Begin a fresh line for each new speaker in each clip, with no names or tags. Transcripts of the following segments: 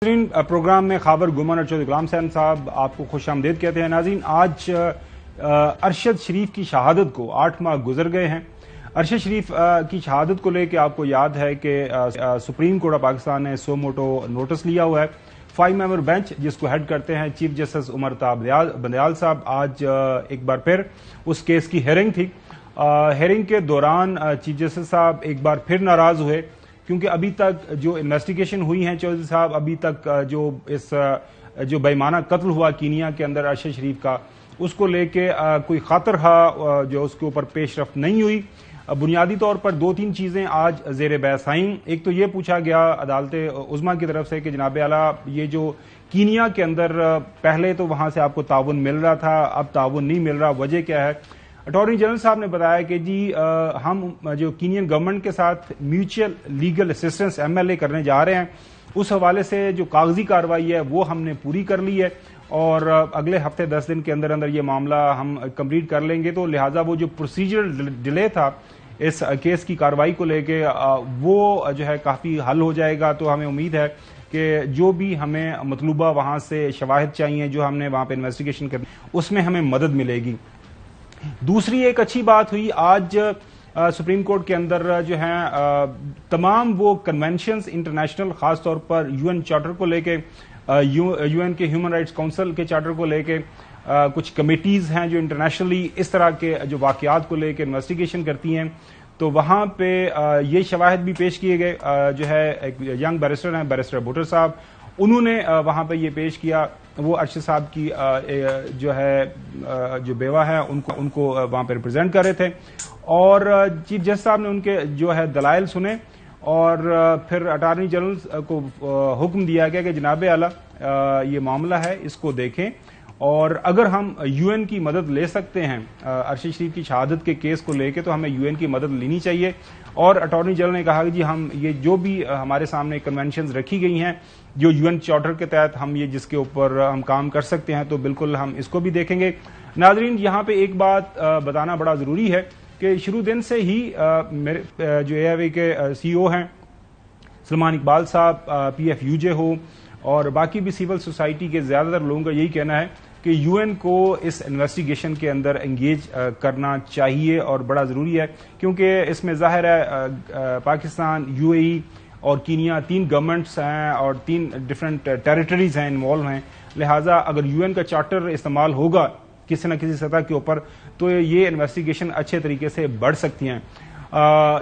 Programme میں خابر گمان اور چودھری غلام حسین صاحب آپ کو خوش آمدید کہتے ہیں۔ ناظرین، آج ارشد شریف کی شہادت کو 8 ماہ گزر گئے ہیں۔ ارشد شریف کی شہادت کو لے کے آپ کو یاد ہے کہ سپریم کورٹ آف پاکستان نے سو موٹو نوٹس لیا ہوا ہے۔ 5 ممبر بینچ جس کو ہیڈ کرتے ہیں چیف جسٹس عمر طاہر بندیال صاحب، آج ایک بار پھر اس کیس کی ہیئرنگ تھی۔ ہیئرنگ کے دوران چیف جسٹس صاحب ایک بار پھر ناراض ہوئے کیونکہ ابھی تک جو انویسٹیگیشن ہوئی ہیں چودھری صاحب، ابھی تک جو بےمانہ قتل ہوا کینیا کے اندر ارشد شریف کا، اس کو لے کے کوئی خاطر جو اس کے اوپر پیش رفت نہیں ہوئی۔ بنیادی طور پر 2-3 چیزیں آج زیر بحث آئیں۔ ایک تو یہ پوچھا گیا عدالت عظمیٰ کی طرف سے کہ جناب اعلیٰ، یہ جو کینیا کے اندر پہلے تو وہاں سے آپ کو تعاون مل رہا تھا، اب تعاون نہیں مل رہا، وجہ کیا ہے؟ اٹارنی جنرل صاحب نے بتایا کہ جی ہم جو کینین گورنمنٹ کے ساتھ میوچل لیگل اسسٹنس MLA کرنے جا رہے ہیں، اس حوالے سے جو کاغذی کارروائی ہے وہ ہم نے پوری کر لی ہے اور اگلے ہفتے 10 دن کے اندر اندر یہ معاملہ ہم کمپلیٹ کر لیں گے، تو لہٰذا وہ جو پروسیجر ڈیلے تھا اس کیس کی کارروائی کو لے کے وہ جو ہے کافی حل ہو جائے گا۔ تو ہمیں امید ہے کہ جو بھی ہمیں مطلوبہ وہاں سے شواہد چاہیے جو ہم نے وہاں پہ انویسٹیگیشن کرنی، اس میں ہمیں مدد ملے گی۔ دوسری ایک اچھی بات ہوئی، آج سپریم کورٹ کے اندر جو ہیں تمام وہ کنونشنز انٹرنیشنل، خاص طور پر UN چارٹر کو لے کے، UN کے ہیومن رائٹس کونسل کے چارٹر کو لے کے، کچھ کمیٹیز ہیں جو انٹرنیشنلی اس طرح کے جو واقعات کو لے کے انویسٹیگیشن کرتی ہیں، تو وہاں پہ یہ شواہد بھی پیش کیے گئے۔ جو ہے ایک ینگ بیرسٹر ہیں، بیرسٹر بھٹر صاحب، انہوں نے وہاں پہ یہ پیش کیا، وہ ارشد صاحب کی جو ہے جو بیوہ ہے ان کو وہاں پہ ریپرزینٹ کر رہے تھے، اور چیف جسٹس صاحب نے ان کے جو ہے دلائل سنے اور پھر اٹارنی جنرل کو حکم دیا گیا کہ جناب اعلیٰ یہ معاملہ ہے، اس کو دیکھیں، اور اگر ہم UN کی مدد لے سکتے ہیں ارشد شریف کی شہادت کے کیس کو لے کے تو ہمیں UN کی مدد لینی چاہیے۔ اور اٹارنی جنرل نے کہا کہ جی ہم یہ جو بھی ہمارے سامنے کنونشنز رکھی گئی ہیں جو UN چارٹر کے تحت ہم یہ جس کے اوپر ہم کام کر سکتے ہیں، تو بالکل ہم اس کو بھی دیکھیں گے۔ ناظرین، یہاں پہ ایک بات بتانا بڑا ضروری ہے کہ شروع دن سے ہی میرے جو AIOA کے CEO ہیں سلمان اقبال صاحب، PFUJ ہو اور باقی بھی سول سوسائٹی کے زیادہ تر لوگوں کا یہی کہنا ہے کہ UN کو اس انویسٹیگیشن کے اندر انگیج کرنا چاہیے اور بڑا ضروری ہے، کیونکہ اس میں ظاہر ہے پاکستان، UAE اور کینیا 3 گورنمنٹس ہیں اور 3 ڈفرنٹ ٹیریٹریز ہیں انوالو ہیں، لہٰذا اگر UN کا چارٹر استعمال ہوگا کسی نہ کسی سطح کے اوپر تو یہ انویسٹیگیشن اچھے طریقے سے بڑھ سکتی ہیں۔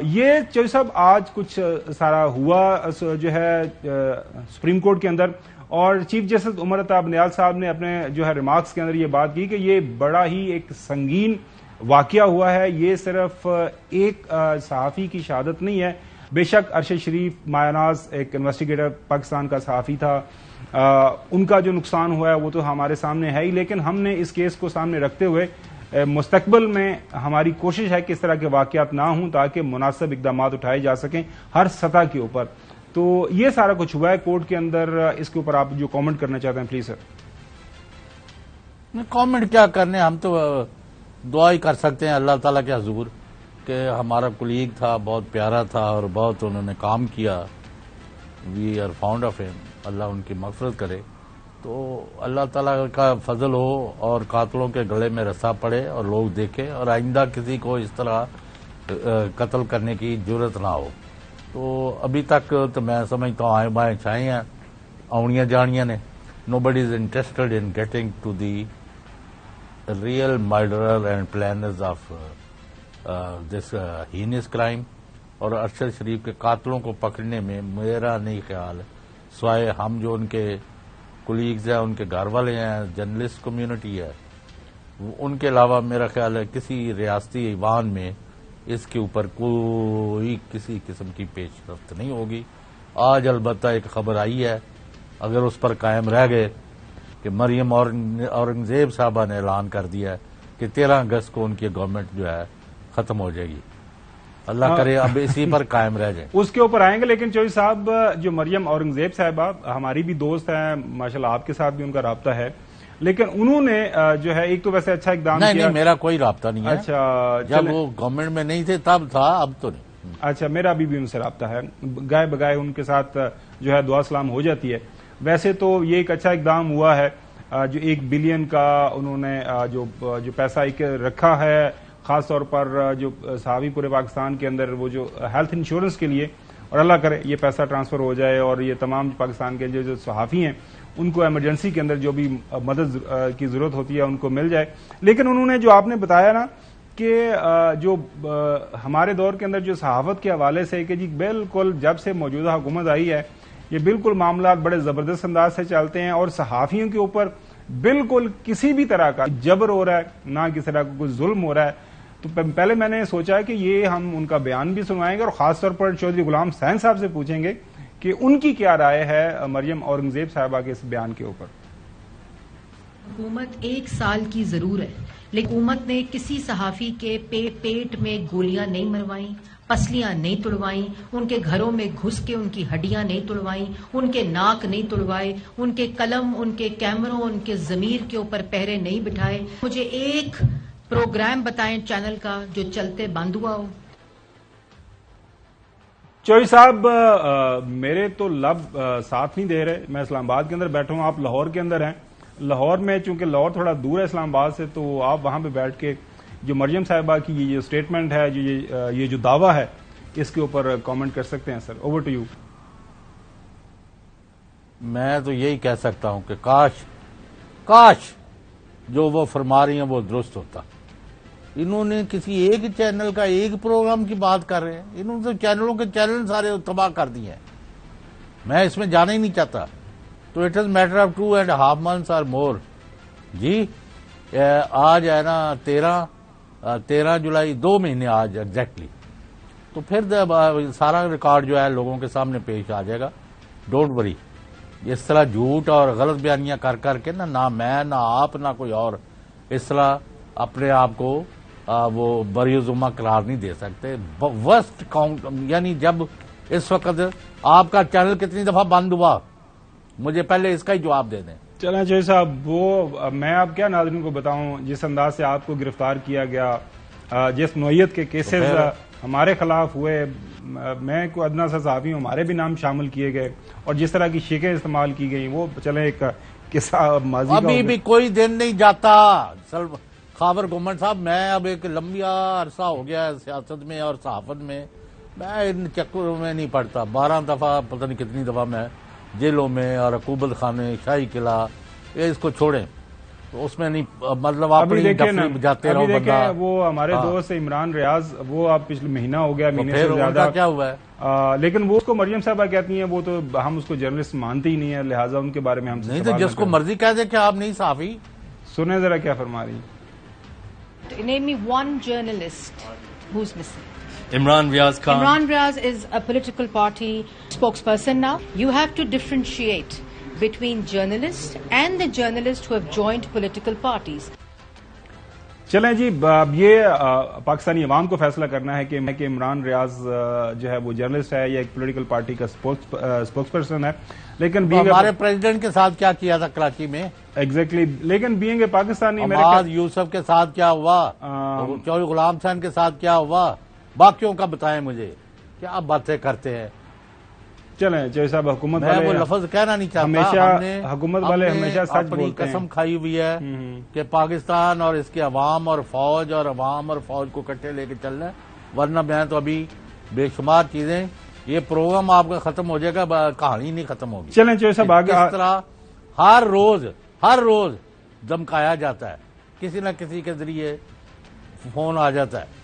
یہ جو سب آج کچھ سارا ہوا جو ہے سپریم کورٹ کے اندر، اور چیف جسٹس عمر طاہر بندیال صاحب نے اپنے جو ہے ریمارکس کے اندر یہ بات کی کہ یہ بڑا ہی ایک سنگین واقعہ ہوا ہے، یہ صرف ایک صحافی کی شہادت نہیں ہے۔ بے شک ارشد شریف مایہ ناز ایک انویسٹیگیٹر پاکستان کا صحافی تھا، ان کا جو نقصان ہوا ہے وہ تو ہمارے سامنے ہے ہی، لیکن ہم نے اس کیس کو سامنے رکھتے ہوئے مستقبل میں ہماری کوشش ہے کہ اس طرح کے واقعات نہ ہوں تاکہ مناسب اقدامات اٹھائے جا سکیں ہر سطح کے اوپر۔ تو یہ سارا کچھ ہوا ہے کورٹ کے اندر، اس کے اوپر آپ جو کامنٹ کرنا چاہتے ہیں پلیز سر۔
کامنٹ کیا کرنے، ہم تو دعا ہی کر سکتے ہیں اللہ تعالیٰ کے حضور کہ ہمارا کولیگ تھا، بہت پیارا تھا اور بہت انہوں نے کام کیا، وی آر فاؤنڈ آف ہم، اللہ ان کی مغفرت کرے۔ تو اللہ تعالیٰ کا فضل ہو اور قاتلوں کے گلے میں رسا پڑے اور لوگ دیکھیں اور آئندہ کسی کو اس طرح قتل کرنے کی جرت نہ ہو۔ تو ابھی تک تو میں سمجھتا ہوں آئیں بائیں چھائیں ہیں، آوڑیاں جانیاں نے، nobody is interested in getting to the real murderer and planners of this heinous crime, اور ارشد شریف کے قاتلوں کو پکڑنے میں میرا نہیں خیال سوائے ہم جو ان کے کولیگز ہیں، ان کے گھر والے ہیں، جرنلسٹ کمیونٹی ہے، ان کے علاوہ میرا خیال ہے کسی ریاستی ایوان میں اس کے اوپر کوئی کسی قسم کی پیش رفت نہیں ہوگی۔ آج البتہ ایک خبر آئی ہے، اگر اس پر قائم رہ گئے کہ مریم اورنگزیب صاحبہ نے اعلان کر دیا ہے کہ 13 اگست کو ان کی گورنمنٹ جو ہے ختم ہو جائے گی، اللہ کرے اب اسی پر قائم رہ جائیں۔
اس کے اوپر آئیں گے، لیکن چوہدری صاحب جو مریم اورنگزیب صاحبہ ہماری بھی دوست ہیں، ماشاءاللہ آپ کے ساتھ بھی ان کا رابطہ ہے، لیکن انہوں نے جو ہے ایک تو ویسے اچھا اقدام کیا۔
نہیں، میرا کوئی رابطہ نہیں ہے۔
اچھا،
جب وہ گورنمنٹ میں نہیں تھے تب تھا، اب تو نہیں۔
اچھا، میرا بھی ان سے رابطہ ہے، گائے بگائے ان کے ساتھ جو ہے دعا سلام ہو جاتی ہے۔ ویسے تو یہ ایک اچھا اقدام ہوا ہے جو 1 بلین کا انہوں نے جو پیسہ ایک رکھا ہے، خاص طور پر جو صحافی پورے پاکستان کے اندر وہ جو ہیلتھ انشورنس کے لیے، اور اللہ کرے یہ پیسہ ٹرانسفر ہو جائے اور یہ تمام پاکستان کے جو صحافی ہیں ان کو ایمرجنسی کے اندر جو بھی مدد کی ضرورت ہوتی ہے ان کو مل جائے. لیکن انہوں نے جو آپ نے بتایا نا کہ جو ہمارے دور کے اندر جو صحافت کے حوالے سے کہ جی بالکل جب سے موجودہ حکومت آئی ہے یہ بالکل معاملات بڑے زبردست انداز سے چلتے ہیں اور صحافیوں کے اوپر بالکل کسی بھی طرح کا جبر ہو رہا ہے، نہ کسی طرح کا کوئی ظلم ہو رہا ہے. تو پہلے میں نے سوچا کہ یہ ہم ان کا بیان بھی سنوائیں گے اور خاص طور پر چودھری غلام حسین صاحب سے پوچھیں گے کہ ان کی کیا رائے ہے مریم اورنگزیب صاحبہ کے اس بیان کے اوپر.
حکومت 1 سال کی ضرور ہے، لیکن حکومت نے کسی صحافی کے پیٹ میں گولیاں نہیں مروائیں، پسلیاں نہیں توڑوائیں، ان کے گھروں میں گھس کے ان کی ہڈیاں نہیں توڑوائیں، ان کے ناک نہیں توڑوائے، ان کے قلم، ان کے کیمروں، ان کے ضمیر کے اوپر پہرے نہیں بٹھائے. مجھے ایک پروگرام بتائیں چینل کا جو چلتے بند ہوا ہو.
چوہدری صاحب میرے تو لب ساتھ نہیں دے رہے، میں اسلام آباد کے اندر بیٹھا ہوں، آپ لاہور کے اندر ہیں. لاہور میں چونکہ لاہور تھوڑا دور ہے اسلام آباد سے، تو آپ وہاں پہ بیٹھ کے جو مریم صاحبہ کی یہ جو اسٹیٹمنٹ ہے، یہ جو دعویٰ ہے، اس کے اوپر کامنٹ کر سکتے ہیں. سر اوور ٹو یو.
میں تو یہی کہہ سکتا ہوں کہ کاش جو وہ فرما رہی ہیں وہ درست ہوتا. انہوں نے کسی ایک چینل کا ایک پروگرام کی بات کر رہے ہیں، انہوں نے تو چینلوں کے چینل سارے تباہ کر دیے ہیں. میں اس میں جانا ہی نہیں چاہتا. تو it is matter of 2.5 months اور مور. جی آج ہے نا 13 جولائی، 2 مہینے آج ایگزیکٹلی. تو پھر سارا ریکارڈ جو ہے لوگوں کے سامنے پیش آ جائے گا. Don't worry. اس طرح جھوٹ اور غلط بیانیاں کر کے نہ میں نہ آپ نہ کوئی اور اس طرح اپنے آپ کو وہ بری ذمہ قرار نہیں دے سکتے. ورسٹ کاؤنٹ یعنی جب اس وقت آپ کا چینل کتنی دفعہ بند ہوا، مجھے پہلے اس کا ہی جواب دے دیں.
چلیں چوہدری صاحب، وہ میں اب کیا ناظرین کو بتاؤں جس انداز سے آپ کو گرفتار کیا گیا، جس نوعیت کے کیسز ہمارے خلاف ہوئے، میں کوئی ادنا سا صحافی ہوں، ہمارے بھی نام شامل کیے گئے، اور جس طرح کی شیکیں استعمال کی گئیں، وہ چلیں ایک قصہ ماضی کا.
ابھی بھی کوئی دن نہیں جاتا خاور گومن صاحب. میں اب ایک لمبا عرصہ ہو گیا سیاست میں اور صحافت میں ان چکروں میں نہیں پڑتا. 12 دفعہ پتہ نہیں کتنی دفعہ میں جیلوں میں اور عقوبت خانے، شاہی قلعہ، یہ اس کو چھوڑیں تو اس میں نہیں، مطلب اپنی دفعہ جاتے رہو. بندہ
وہ ہمارے دوست عمران ریاض، وہ آپ پچھلے مہینہ ہو گیا، مہینے سے
پھر
زیادہ
کیا ہوا ہے،
لیکن وہ اس کو مریم صاحبہ کہتی ہیں، وہ تو ہم اس کو جرنلسٹ مانتے ہی نہیں ہے، لہٰذا ان کے بارے میں ہم سے
نہیں
سوال
تو
نہ
جس کو
کریں.
مرضی کہہ دے کہ آپ نہیں صحافی.
سنیں ذرا کیا فرما رہی.
Name me one journalist who's missing.
Imran Riaz Khan.
Imran Riaz is a political party spokesperson now. You have to differentiate between journalists and the journalists who have joined political parties.
چلیں جی، اب یہ پاکستانی عوام کو فیصلہ کرنا ہے کہ عمران ریاض جو ہے وہ جرنلسٹ ہے یا ایک پولیٹیکل پارٹی کا اسپوکس پرسن ہے. لیکن
ہمارے پریزیڈنٹ کے ساتھ کیا کیا تھا کراچی میں،
ایگزیکٹلی، لیکن بینگ اے پاکستانی
عماد یوسف کے ساتھ کیا ہوا، چودھری غلام حسین کے ساتھ کیا ہوا، باقیوں کا بتائیں مجھے. کیا باتیں کرتے ہیں.
چلیں چوہدری صاحب، حکومت
میں
والے
وہ لفظ کہنا نہیں چاہتا.
ہمیشہ حکومت والے ہمیشہ سچ
اپنی
بولتے ہیں.
قسم کھائی ہوئی ہے کہ پاکستان اور اس کے عوام اور فوج اور عوام اور فوج کو کٹھے لے کے چلنا ہے. ورنہ میں تو ابھی بے شمار چیزیں، یہ پروگرام آپ کا ختم ہو جائے گا، کہانی نہیں ختم ہوگی.
چلیں چوہدری صاحب آگے.
اس طرح ہر روز دمکایا جاتا ہے، کسی نہ کسی کے ذریعے فون آ جاتا ہے.